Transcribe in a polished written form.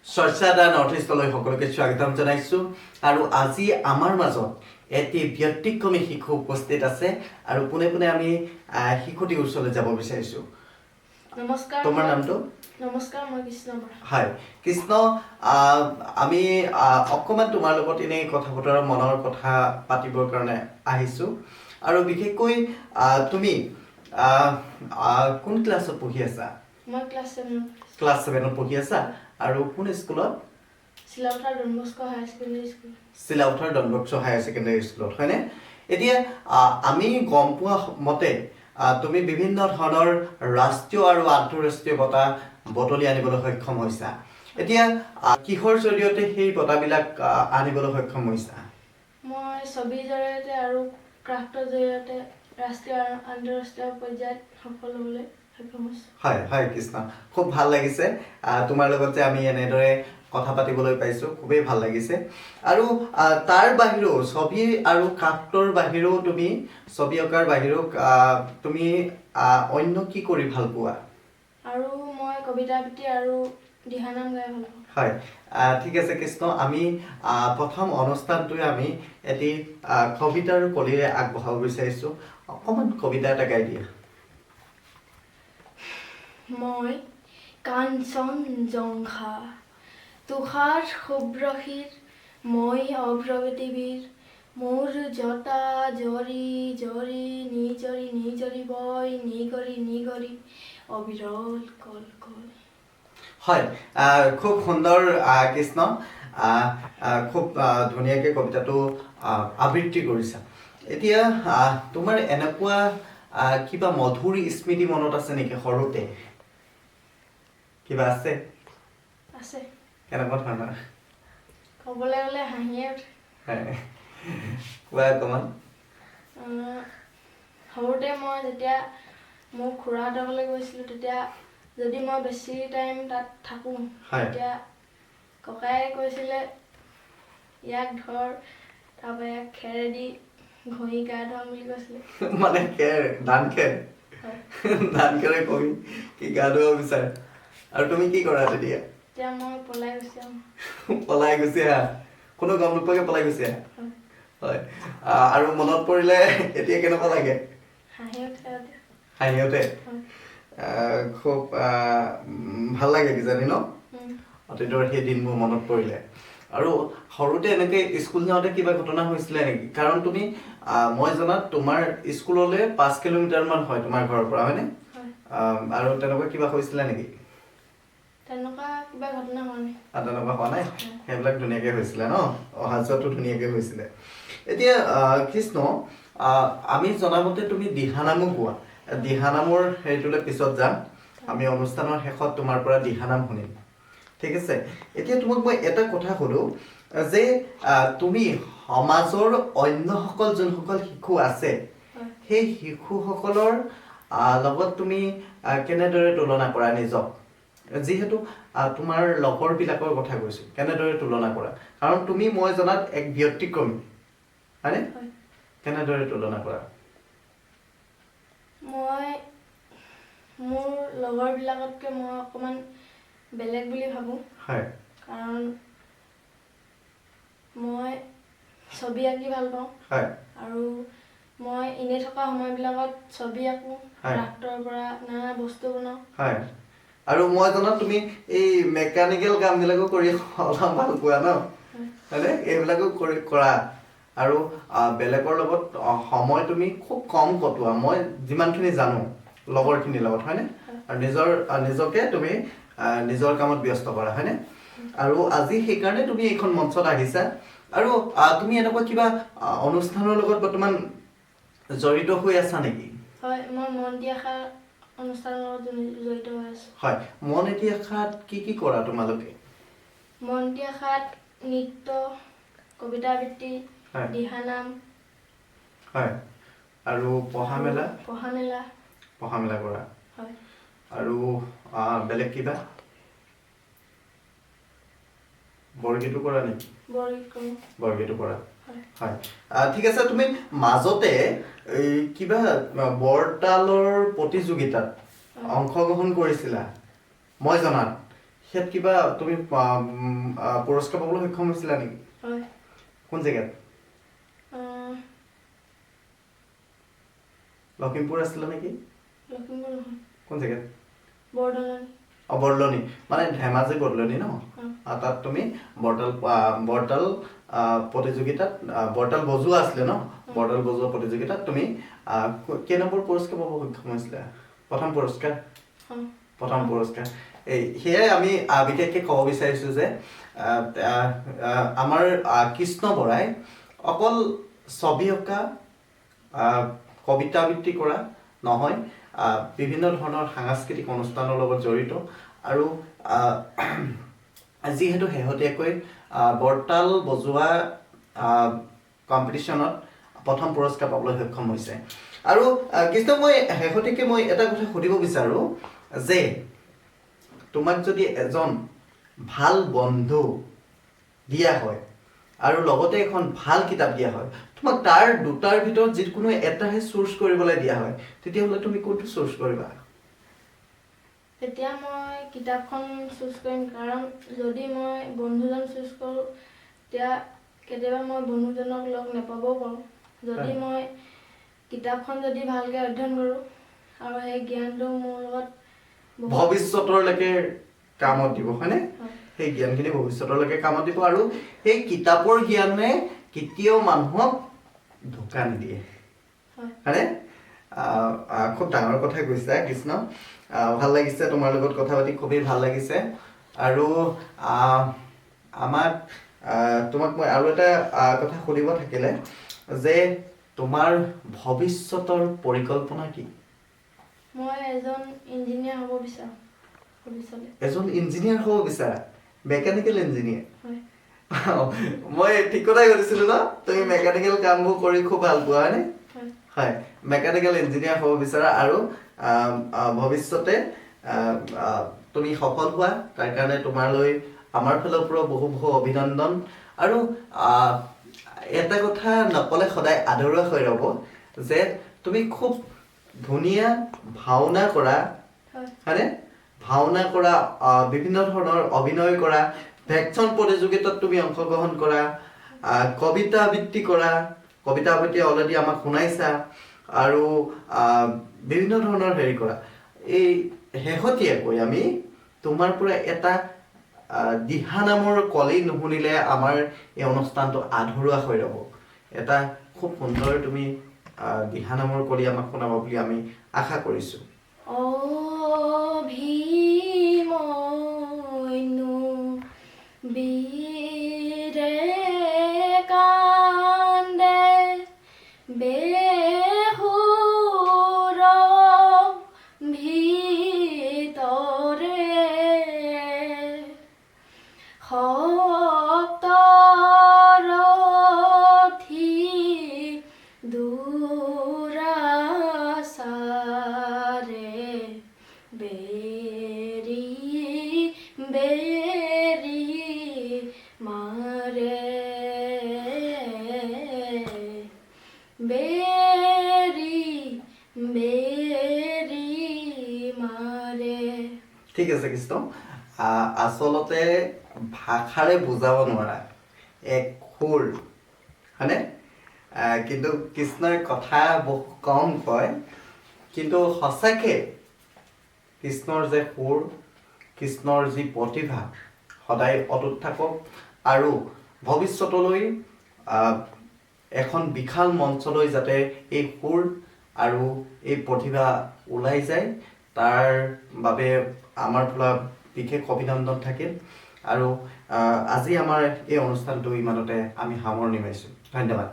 চৰ্চাদা north ইষ্টলৈ সকলোকে স্বাগতম জনাইছোঁ আৰু আজি আমাৰ মাজত এটি ব্যতিক্ৰমী শিশু উপস্থিত আছে আৰু পোনে পোনে আমি শিশুটিৰ ওচৰলৈ যাব বিচাৰিছোঁ। নমস্কাৰ, তোমাৰ নামটো? নমস্কাৰ, মই কৃষ্ণ বৰা। হয় কৃষ্ণ, আমি অকণমান তোমাৰ লগত এনেই কথা বতৰা মনৰ কথা পাতিবৰ কাৰণে আহিছোঁ আৰু বিশেষকৈ তুমি কোন ক্লাছত পঢ়ি আছা? মই ক্লাছ 7 ক্লাছ 7ত পঢ়ি আছা আৰু কোন স্কুলত? Silapathar Don Bosco higher secondary school. Silapathar Don Bosco higher secondary স্কুলত, হয়নে? এতিয়া আমি গম পোৱা মতে তুমি বিভিন্ন ধৰণৰ ৰাষ্ট্ৰীয় আৰু আন্তঃৰাষ্ট্ৰীয় বঁটা বুটলি আনিবলৈ সক্ষম হৈছা। এতিয়া কিহৰ জৰিয়তে সেই বঁটাবিলাক আনিবলৈ সক্ষম হৈছা? মই ছবিৰ জৰিয়তে আৰু ক্ৰাফ্টৰ জৰিয়তে ৰাষ্ট্ৰীয় আৰু আন্তঃৰাষ্ট্ৰীয় পৰ্যায়ত সফল হ'বলৈ সক্ষম হৈছোঁ। হয় হয় কৃষ্ণ, খুব ভাল লাগিছে তোমাৰ লগত যে আমি এনেদৰে কথা পাতিবলৈ পাইছোঁ, খুবেই ভাল লাগিছে। আৰু তাৰ বাহিৰেও ছবি আৰু ক্ৰাফ্টৰ বাহিৰেও তুমি ছবি অঁকাৰ বাহিৰেও তুমি অন্য কি কৰি ভাল পোৱা? আৰু মই কবিতা আবৃত্তি আৰু দিহানাম গাই ভাল পাওঁ। হয়, ঠিক আছে কৃষ্ণ, আমি প্ৰথম অনুষ্ঠানটোৱে আমি এটি কবিতাৰ কলিৰে আগবঢ়াব বিচাৰিছোঁ। অকণমান কবিতা এটা গাই দিয়া। মই কাঞ্চনজংঘা তুষাৰ শুভ্ৰশীৰ, মই অগ্ৰগতিবীৰ, মোৰ জটা জৰি জৰি নিজৰি নিজৰি বৈ নিগৰি নিগৰি অবিৰল কল কল। হয়, খুব সুন্দৰ কৃষ্ণ, খুব ধুনীয়াকৈ কবিতাটো আবৃত্তি কৰিছা। এতিয়া তোমাৰ এনেকুৱা কিবা মধুৰ স্মৃতি মনত আছে নেকি সৰুতে? কিবা আছে? আছে। কেনেকুৱা ধৰণৰ? ক'বলৈ গ'লে হাঁহিয়ে উঠে। কোৱা অকণমান। সৰুতে মই যেতিয়া মোৰ খুৰাহঁতৰ ঘৰলৈ গৈছিলোঁ, তেতিয়া যদি মই বেছি টাইম তাত থাকোঁ, তেতিয়া ককায়ে কৈছিলে ইয়াক ধৰ, তাৰপৰা ইয়াক খেৰেদি ঘঁহি গা ধুৱাম বুলি কৈছিলে। মানে খেৰ, ধান খেৰ? ধান খেৰে ঘঁহি কি গা ধুৱাব বিচাৰে? আৰু তুমি কি কৰা তেতিয়া? তেতিয়া মই পলাই গুচি আহোঁ। পলাই গুচি আহা? কোনো গম নোপোৱাকৈ পলাই গুচি আহা? হয়, আৰু মনত পৰিলে এতিয়া কেনেকুৱা লাগে? হাঁহি উঠে। হাঁহি উঠে? খুব ভাল লাগে কিজানি ন অতীতৰ সেই দিনবোৰ মনত পৰিলে? আৰু সৰুতে এনেকৈ স্কুল যাওঁতে কিবা ঘটনা হৈছিলে নেকি? কাৰণ তুমি মই জনাত তোমাৰ স্কুললৈ 5 কিলোমিটাৰমান হয় তোমাৰ ঘৰৰ পৰা, হয়নে? আৰু তেনেকুৱা কিবা হৈছিলে নেকি? তেনেকুৱা কিবা ঘটনা হোৱা নাই। তেনেকুৱা হোৱা নাই? সেইবিলাক ধুনীয়াকৈ হৈছিলে ন? অহা যোৱাটো ধুনীয়াকৈ হৈছিলে। এতিয়া কৃষ্ণ, আমি জনামতে তুমি দিহানামো গোৱা। দিহানামৰ হেৰিটোলৈ পিছত যাম, আমি অনুষ্ঠানৰ শেষত তোমাৰ পৰা দিহানাম শুনিম, ঠিক আছে? এতিয়া তোমাক মই এটা কথা সোধোঁ যে তুমি সমাজৰ অন্যসকল যোনসকল শিশু আছে, সেই শিশুসকলৰ লগত তুমি কেনেদৰে তুলনা কৰা নিজক? যিহেতু তোমাৰ লগৰবিলাকৰ কথা কৈছোঁ, কেনেদৰে তুলনা কৰা? কাৰণ তুমি মই জনাত এক ব্যতিক্ৰমী, হয়নে? কেনেদৰে তুলনা কৰা? মই মোৰ লগৰবিলাকতকৈ মই অকণমান বেলেগ বুলি ভাবোঁ। হয়। কাৰণ মই ছবি আঁকি ভাল পাওঁ। হয়। আৰু মই এনেই থকা সময়বিলাকত ছবি আঁকো, ক্ৰাফ্টৰ পৰা নানা বস্তু বনাওঁ। হয়। আৰু মই জনাত তুমি এই মেকানিকেল কামবিলাকো কৰি অলপ ভাল পোৱা ন? হয়নে? এইবিলাকো কৰা আৰু বেলেগৰ লগত সময় তুমি খুব কম কটোৱা, মই যিমানখিনি জানো লগৰখিনিৰ লগত, হয়নে? আৰু নিজকে তুমি নিজৰ কামত ব্যস্ত কৰা, হয়নে? আৰু আজি সেইকাৰণে তুমি এইখন মঞ্চত আহিছা। আৰু তুমি এনেকুৱা কিবা অনুষ্ঠানৰ লগত বৰ্তমান জড়িত হৈ আছা নেকি? হয়, মই মন এটি আশা অনুষ্ঠানৰ লগত জড়িত হৈ আছোঁ। হয়, মন এটি আশাত কি কি কৰা তোমালোকে? মন এটি আশাত নৃত্য, কবিতা আবৃত্তি, দিহানাম। হয়, আৰু পঢ়া মেলা? পঢ়া মেলা কৰা। হয়। আৰু বেলেগ কিবা? বৰগীতো কৰা নেকি? বৰগীতো কৰা। হয়, ঠিক আছে। তুমি মাজতে এই কিবা বৰতালৰ প্ৰতিযোগিতাত অংশগ্ৰহণ কৰিছিলা মই জনাত। সেয়াত কিবা তুমি পুৰস্কাৰ পাবলৈ সক্ষম হৈছিলা নেকি? হয়। কোন জেগাত? লখিমপুৰ আছিলে নেকি? লখিমপুৰ নহয়, কোন জেগাত? বৰদলনি। বৰদলনি মানে ধেমাজি বৰদলনি ন? তাত তুমি বৰতাল প্ৰতিযোগিতাত বৰতাল বজোৱা আছিলে ন? বৰতাল বজোৱা প্ৰতিযোগিতাত তুমি কেই নম্বৰ পুৰস্কাৰ পাব সক্ষম হৈছিলা? প্ৰথম পুৰস্কাৰ? প্ৰথম পুৰস্কাৰ। সেয়াই আমি বিশেষকৈ ক'ব বিচাৰিছোঁ যে আমাৰ কৃষ্ণ বৰাই অকল ছবি অঁকা, কবিতা আবৃত্তি কৰা নহয়, বিভিন্ন ধৰণৰ সাংস্কৃতিক অনুষ্ঠানৰ লগত জড়িত আৰু যিহেতু শেহতীয়াকৈ বৰতাল বজোৱা কম্পিটিশ্যনত প্ৰথম পুৰস্কাৰ পাবলৈ সক্ষম হৈছে। আৰু কৃষ্ণ মই শেহতীয়াকৈ এটা কথা সুধিব বিচাৰোঁ যে তোমাক যদি এজন ভাল বন্ধু দিয়া হয় আৰু লগতে এখন ভাল কিতাপ দিয়া হয়, তোমাক তাৰ দুটাৰ ভিতৰত যিকোনো এটাহে চুজ কৰিবলৈ দিয়া হয়, তেতিয়াহ'লে তুমি কোনটো চুজ কৰিবা? তেতিয়া মই কিতাপখন চুজ কৰিম, কাৰণ যদি মই বন্ধুজন চুজ কৰোঁ তেতিয়া কেতিয়াবা মই বন্ধুজনক লগ নাপাবও পাৰোঁ। যদি মই কিতাপখন যদি ভালকৈ অধ্যয়ন কৰোঁ আৰু সেই জ্ঞানটো মোৰ লগত ভৱিষ্যতলৈকে কামত দিব, হয়নে? সেই জ্ঞানখিনি ভৱিষ্যতলৈকে কামত দিব আৰু সেই কিতাপৰ জ্ঞানে কেতিয়াও মানুহক ধোকা নিদিয়ে, হয়নে? খুব ডাঙৰ কথা কৈছা কৃষ্ণ। ভাল লাগিছে তোমাৰ লগত কথা পাতি, খুবেই ভাল লাগিছে। আৰু তোমাক মই আৰু এটা কথা সুধিব থাকিলে যে তোমাৰ ভৱিষ্যতৰ পৰিকল্পনা কি? মই এজন ইঞ্জিনিয়াৰ হ'ব বিচাৰোঁ ভৱিষ্যতে। এজন ইঞ্জিনিয়াৰ হ'ব বিচাৰা? Mechanical engineer? হয়। মই ঠিক কথাই সুধিছিলোঁ ন? তুমি মেকানিকেল কামবোৰ কৰি খুব ভাল পোৱা, হয়নে? হয়, মেকানিকেল ইঞ্জিনিয়াৰ হ'ব বিচাৰা আৰু ভৱিষ্যতে তুমি সফল হোৱা, তাৰ কাৰণে তোমালৈ আমাৰ ফালৰ পৰা বহু বহু অভিনন্দন। আৰু এটা কথা নক'লে সদায় আধৰুৱা হৈ ৰ'ব যে তুমি খুব ধুনীয়া ভাওনা কৰা, হয়নে? ভাওনা কৰা, বিভিন্ন ধৰণৰ অভিনয় কৰা, ভেকচন প্ৰতিযোগিতাত তুমি অংশগ্ৰহণ কৰা, কবিতা আবৃত্তি কৰা, কবিতা আবৃত্তি অলৰেডি আমাক শুনাইছা, আৰু বিভিন্ন ধৰণৰ হেৰি কৰা। এই শেহতীয়াকৈ আমি তোমাৰ পৰা এটা দিহানামৰ কলি নুশুনিলে আমাৰ এই অনুষ্ঠানটো আধৰুৱা হৈ ৰ'ব। এটা খুব সুন্দৰ তুমি দিহানামৰ কলি আমাক শুনাব বুলি আমি আশা কৰিছোঁ। অভিমন্যু বীৰে কান্দে বেহুৰ ভিতৰে, সপ্তৰথী দুৰাচাৰে বেৰি বেৰি মাৰে, বেৰি বেৰি মাৰে। ঠিক আছে কৃষ্ণ। আচলতে ভাষাৰে বুজাব নোৱাৰা এক সুৰ, হয়নে? কিন্তু কৃষ্ণই কথা বহু কম কয়, কিন্তু সঁচাকৈ কৃষ্ণৰ যে সুৰ, কৃষ্ণৰ যি প্ৰতিভা সদায় অটুট থাকক আৰু ভৱিষ্যতলৈ এখন বিশাল মঞ্চলৈ যাতে এই সুৰ আৰু এই প্ৰতিভা ওলাই যায়, তাৰ বাবে আমাৰ ফালে বিশেষ অভিনন্দন থাকিল। আৰু আজি আমাৰ এই অনুষ্ঠানটো ইমানতে আমি সামৰণি মাৰিছোঁ। ধন্যবাদ।